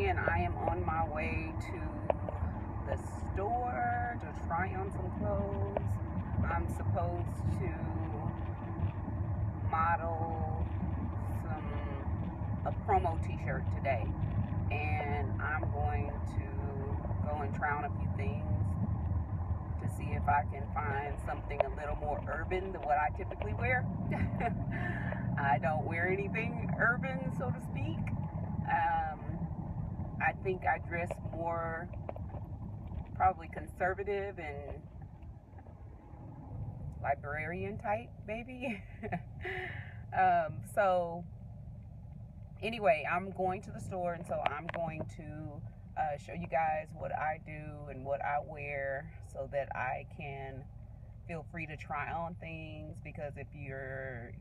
and I am on my way to the store to try on some clothes. I'm supposed to model a promo t-shirt today, and I'm going to go and try on a few things to see if I can find something a little more urban than what I typically wear. I don't wear anything urban, so to speak. I think I dress more probably conservative and librarian type, maybe. So anyway, I'm going to the store, and so I'm going to show you guys what I do and what I wear so that I can feel free to try on things, because if you're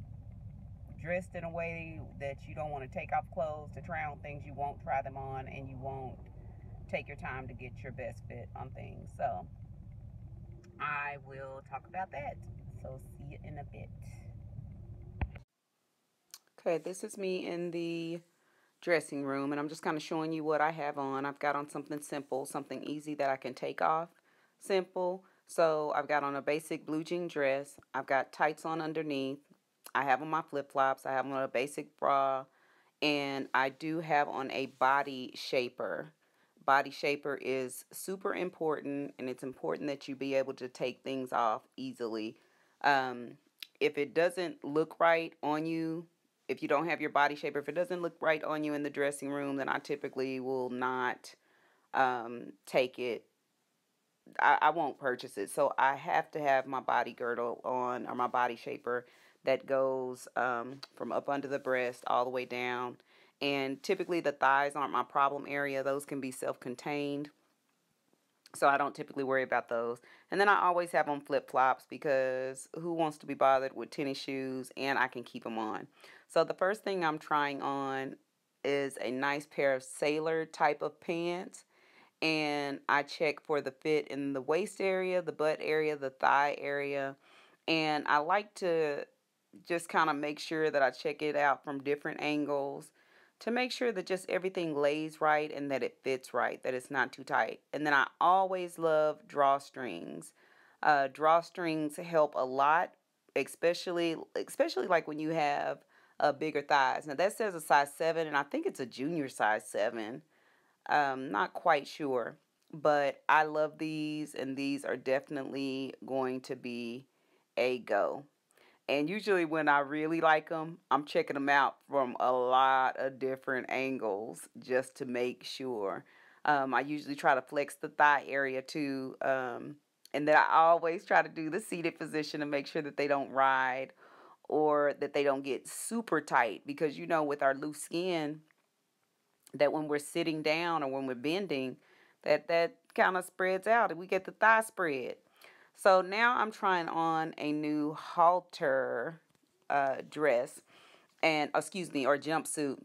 dressed in a way that you don't want to take off clothes to try on things, you won't try them on, and you won't take your time to get your best fit on things. So I will talk about that. So see you in a bit. Okay, this is me in the dressing room, and I'm just kind of showing you what I have on. I've got on something simple, something easy that I can take off. Simple. So I've got on a basic blue jean dress. I've got tights on underneath. I have on my flip-flops. I have on a basic bra, and I do have on a body shaper. Body shaper is super important, and it's important that you be able to take things off easily. If it doesn't look right on you, if you don't have your body shaper, if it doesn't look right on you in the dressing room, then I typically will not take it. I won't purchase it. So I have to have my body girdle on, or my body shaper, that goes from up under the breast all the way down. And typically the thighs aren't my problem area. Those can be self-contained. So I don't typically worry about those. And then I always have on flip-flops, because who wants to be bothered with tennis shoes, and I can keep them on. So the first thing I'm trying on is a nice pair of sailor type of pants. And I check for the fit in the waist area, the butt area, the thigh area. And I like to just kind of make sure that I check it out from different angles to make sure that just everything lays right and that it fits right, that it's not too tight. And then I always love drawstrings. Drawstrings help a lot, especially like when you have bigger thighs. Now that says a size 7, and I think it's a junior size 7. Not quite sure, but I love these, and these are definitely going to be a go. And usually when I really like them, I'm checking them out from a lot of different angles just to make sure. I usually try to flex the thigh area too. And then I always try to do the seated position to make sure that they don't ride or that they don't get super tight. Because, you know, with our loose skin, that when we're sitting down or when we're bending, that kind of spreads out and we get the thigh spread. So now I'm trying on a new halter dress, and excuse me, or jumpsuit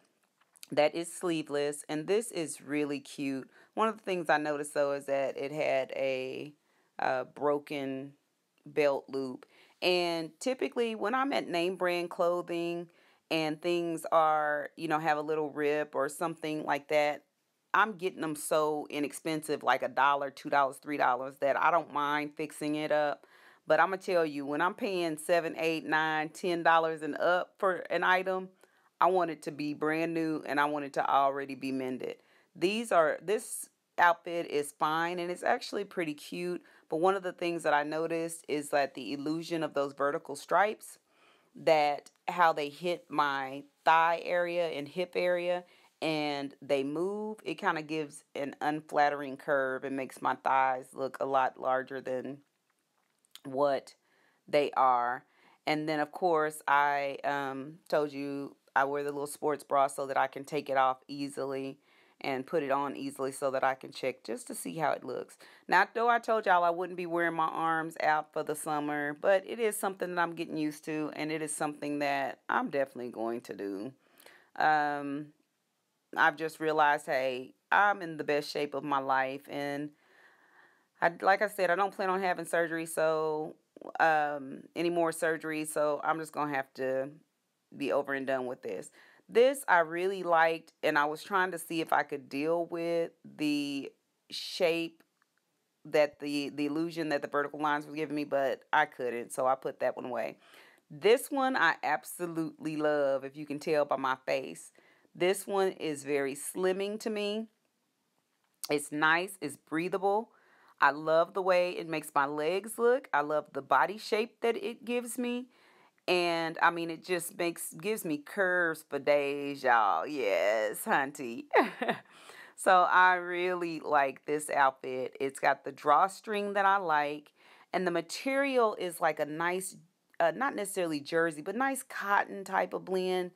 that is sleeveless, and this is really cute. One of the things I noticed though is that it had a broken belt loop, and typically when I'm at name brand clothing and things are, you know, have a little rip or something like that, I'm getting them so inexpensive, like $1, $2, $3, that I don't mind fixing it up. But I'm gonna tell you, when I'm paying $7, $8, $9, $10 and up for an item, I want it to be brand new, and I want it to already be mended. This outfit is fine, and it's actually pretty cute. But one of the things that I noticed is that the illusion of those vertical stripes, that how they hit my thigh area and hip area, and they move, it kind of gives an unflattering curve and makes my thighs look a lot larger than what they are. And then of course I told you I wear the little sports bra so that I can take it off easily and put it on easily so that I can check just to see how it looks. Now, though I told y'all I wouldn't be wearing my arms out for the summer, but it is something that I'm getting used to, and it is something that I'm definitely going to do. I've just realized, hey, I'm in the best shape of my life, and like I said, I don't plan on having surgery, so any more surgery, so I'm just gonna have to be over and done with this. This I really liked, and I was trying to see if I could deal with the shape that the illusion that the vertical lines were giving me, but I couldn't, so I put that one away. This one I absolutely love, if you can tell by my face. This one is very slimming to me. It's nice, it's breathable. I love the way it makes my legs look. I love the body shape that it gives me. And I mean, it just gives me curves for days, y'all. Yes, hunty. So I really like this outfit. It's got the drawstring that I like, and the material is like a nice, not necessarily jersey, but nice cotton type of blend.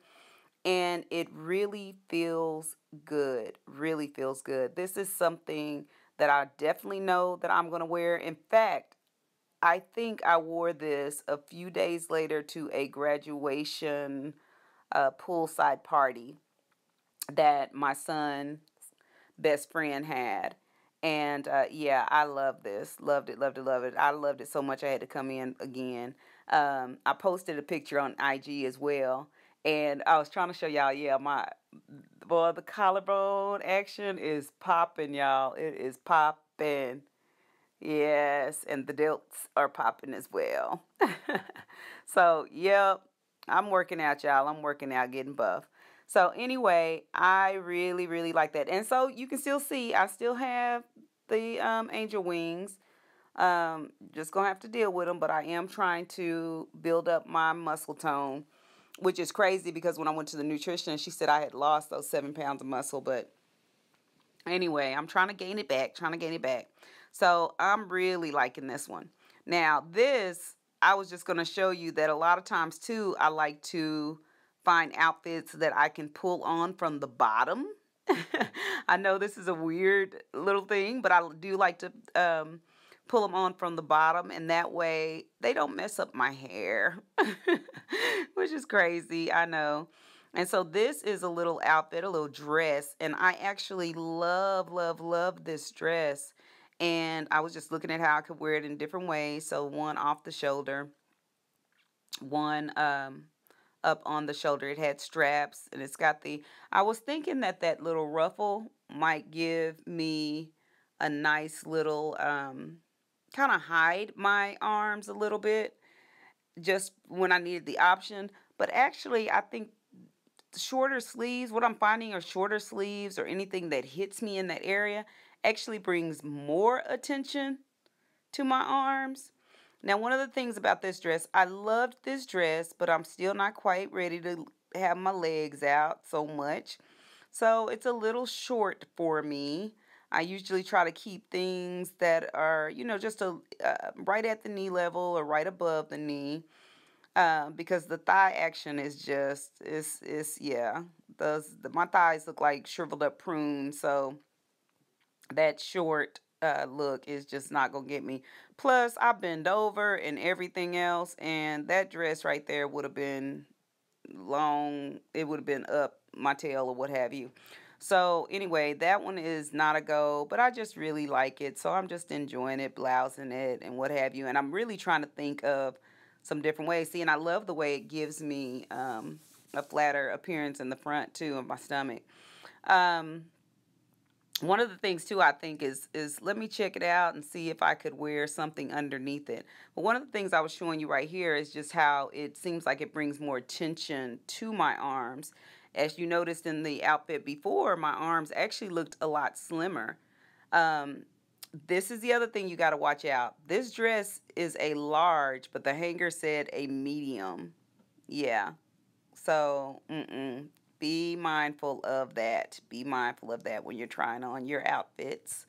And it really feels good. Really feels good. This is something that I definitely know that I'm going to wear. In fact, I think I wore this a few days later to a graduation poolside party that my son's best friend had. And yeah, I love this. Loved it, loved it, loved it. I loved it so much I had to come in again. I posted a picture on IG as well. And I was trying to show y'all, yeah, the collarbone action is popping, y'all. It is popping. Yes, and the delts are popping as well. So, yep, I'm working out, y'all. I'm working out, getting buff. So, anyway, I really, really like that. And so, you can still see, I still have the angel wings. Just gonna have to deal with them, but I am trying to build up my muscle tone, which is crazy because when I went to the nutritionist, she said I had lost those 7 pounds of muscle, but anyway, I'm trying to gain it back, trying to gain it back. So I'm really liking this one. Now, this, I was just going to show you that a lot of times too, I like to find outfits that I can pull on from the bottom. I know this is a weird little thing, but I do like to pull them on from the bottom, and that way they don't mess up my hair, which is crazy, I know. And so this is a little outfit, a little dress, and I actually love, love, love this dress. And I was just looking at how I could wear it in different ways. So one off the shoulder, one up on the shoulder. It had straps, and it's got the, I was thinking that that little ruffle might give me a nice little kind of hide my arms a little bit just when I needed the option. But actually, I think shorter sleeves, what I'm finding are shorter sleeves or anything that hits me in that area actually brings more attention to my arms. Now, one of the things about this dress, I loved this dress, but I'm still not quite ready to have my legs out so much. So it's a little short for me. I usually try to keep things that are, just right at the knee level or right above the knee, because the thigh action is just is yeah. My thighs look like shriveled up prunes, so that short look is just not gonna get me. Plus, I bend over and everything else, and that dress right there would have been long. It would have been up my tail or what have you. So anyway, that one is not a go, but I just really like it. So I'm just enjoying it, blousing it, and what have you. And I'm really trying to think of some different ways. See, and I love the way it gives me a flatter appearance in the front too of my stomach. Um, One of the things too, I think is let me check it out and see if I could wear something underneath it. But one of the things I was showing you right here is just how it seems like it brings more attention to my arms. As you noticed in the outfit before, my arms actually looked a lot slimmer. Um, this is the other thing you got to watch out. This dress is a large, but the hanger said a medium. Yeah. So, be mindful of that. Be mindful of that when you're trying on your outfits.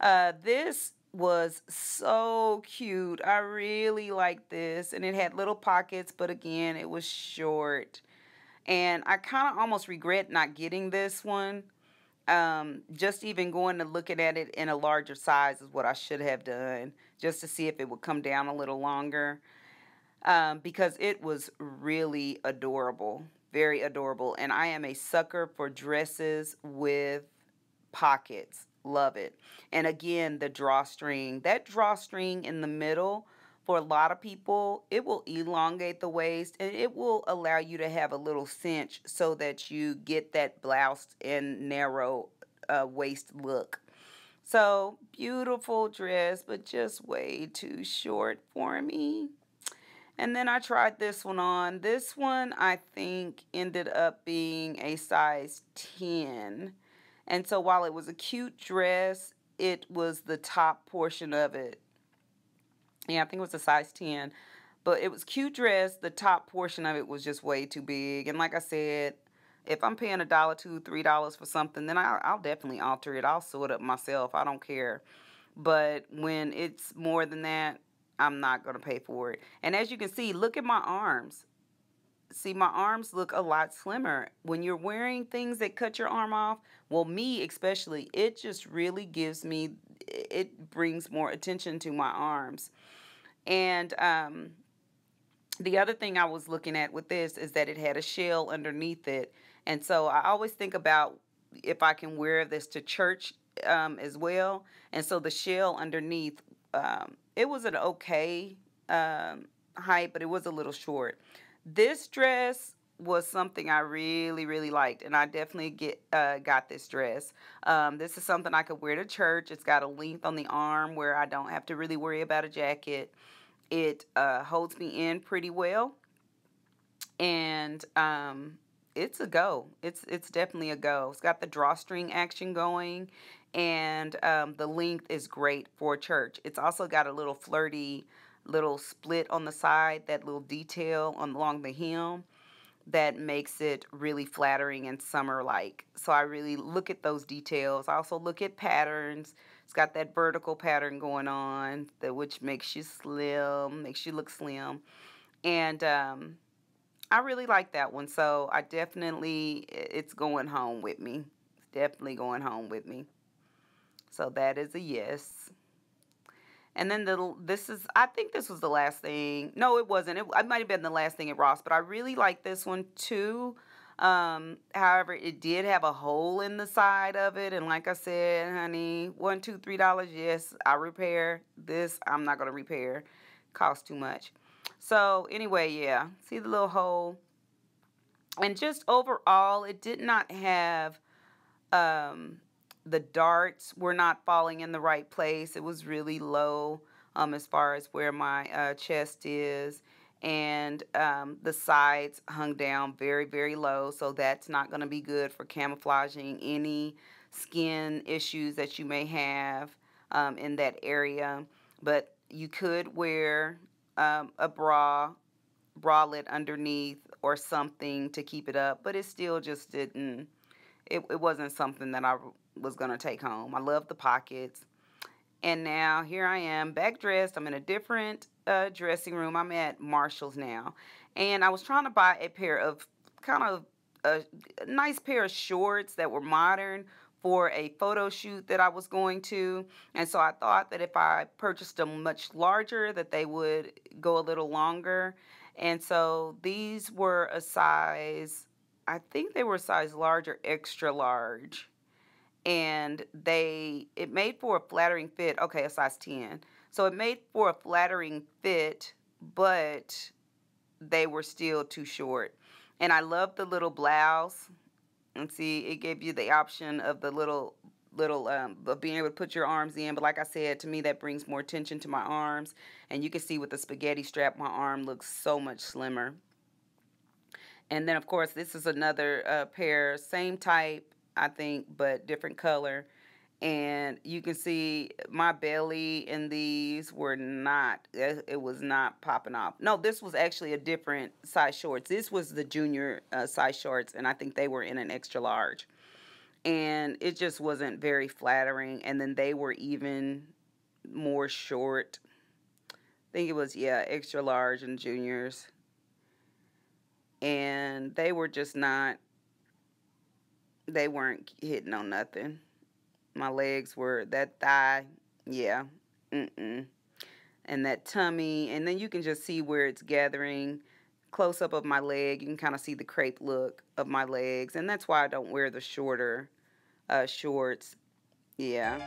This was so cute. I really like this. And it had little pockets, but again, it was short. And I kind of almost regret not getting this one. Just even going to looking at it in a larger size is what I should have done, just to see if it would come down a little longer, because it was really adorable, very adorable. And I am a sucker for dresses with pockets. Love it. And again, the drawstring, that drawstring in the middle For a lot of people, it will elongate the waist and it will allow you to have a little cinch so that you get that bloused and narrow waist look. So, beautiful dress, but just way too short for me. And then I tried this one on. This one I think ended up being a size 10. And so while it was a cute dress, it was the top portion of it. Yeah, I think it was a size 10. But it was cute dress. The top portion of it was just way too big. And like I said, if I'm paying $1, $2, $3 for something, then I'll definitely alter it. I'll sew it up myself. I don't care. But when it's more than that, I'm not going to pay for it. And as you can see, look at my arms. See, my arms look a lot slimmer. When you're wearing things that cut your arm off, well, me especially, it just really gives me, it brings more attention to my arms. And the other thing I was looking at with this is that it had a shell underneath it. And so I always think about if I can wear this to church as well. And so the shell underneath, it was an okay height, but it was a little short. This dress was something I really, really liked, and I definitely got this dress. This is something I could wear to church. It's got a length on the arm where I don't have to really worry about a jacket. It holds me in pretty well, and it's a go. It's definitely a go. It's got the drawstring action going, and the length is great for church. It's also got a little flirty little split on the side, that little detail along the hem that makes it really flattering and summer-like. So I really look at those details. I also look at patterns. It's got that vertical pattern going on, which makes you slim, makes you look slim. And I really like that one. So I definitely, it's going home with me. It's definitely going home with me. So that is a yes. And then I think this was the last thing. No, it wasn't. It might have been the last thing at Ross, but I really like this one too. However, it did have a hole in the side of it. And like I said, honey, $1, $2, $3, yes, I repair. This, I'm not going to repair. Costs too much. So anyway, yeah, see the little hole. And just overall, it did not have, the darts were not falling in the right place. It was really low as far as where my chest is. And the sides hung down very, very low. So that's not going to be good for camouflaging any skin issues that you may have in that area. But you could wear a bralette underneath or something to keep it up. But it still just didn't, it wasn't something that I was going to take home. I love the pockets. And now here I am back dressed. I'm in a different dressing room. I'm at Marshall's now. And I was trying to buy a pair of kind of a nice pair of shorts that were modern for a photo shoot that I was going to. And so I thought that if I purchased them much larger, that they would go a little longer. And so these were a size, I think they were a size large or extra large. And it made for a flattering fit. Okay, a size 10. So it made for a flattering fit, but they were still too short. And I love the little blouse. And see, it gave you the option of the little of being able to put your arms in. But like I said, to me, that brings more attention to my arms. And you can see with the spaghetti strap, my arm looks so much slimmer. And then, of course, this is another pair, same type, I think, but different color. And you can see my belly in these were not, it was not popping off. No, this was actually a different size shorts. This was the junior size shorts, and I think they were in an extra large. And it just wasn't very flattering. And then they were even more short. I think it was, yeah, extra large and juniors. And they were just not, they weren't hitting on nothing. My legs were, that thigh, yeah, and that tummy, and then you can just see where it's gathering. Close up of my leg, you can kind of see the crepe look of my legs, and that's why I don't wear the shorter shorts. Yeah.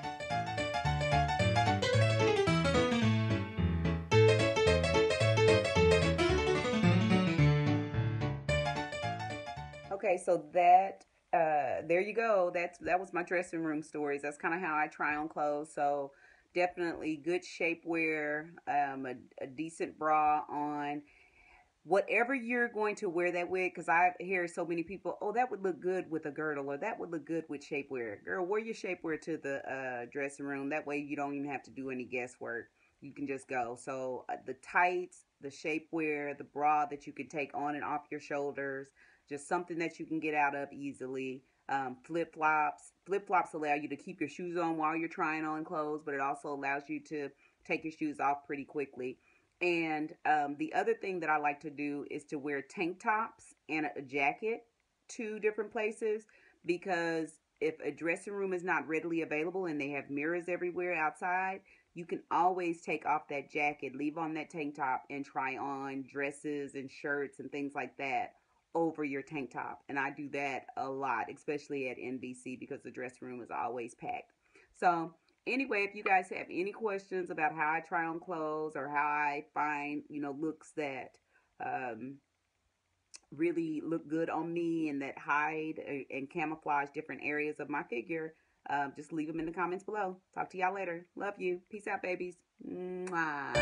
Okay, so that there you go. That was my dressing room stories. That's kind of how I try on clothes. So definitely good shapewear, a decent bra on, whatever you're going to wear that with, because I hear so many people, oh, that would look good with a girdle, or that would look good with shapewear. Girl, wear your shapewear to the dressing room. That way you don't even have to do any guesswork. You can just go. So the tights, the shapewear, the bra that you can take on and off your shoulders, just something that you can get out of easily. Flip flops. Flip flops allow you to keep your shoes on while you're trying on clothes, but it also allows you to take your shoes off pretty quickly. And the other thing that I like to do is to wear tank tops and a jacket to different places, because if a dressing room is not readily available and they have mirrors everywhere outside, you can always take off that jacket, leave on that tank top, and try on dresses and shirts and things like that over your tank top. And I do that a lot, especially at NBC, because the dressing room is always packed. So anyway, if you guys have any questions about how I try on clothes or how I find, looks that um, really look good on me and that hide and camouflage different areas of my figure, just leave them in the comments below. Talk to y'all later. Love you. Peace out, babies. Mwah.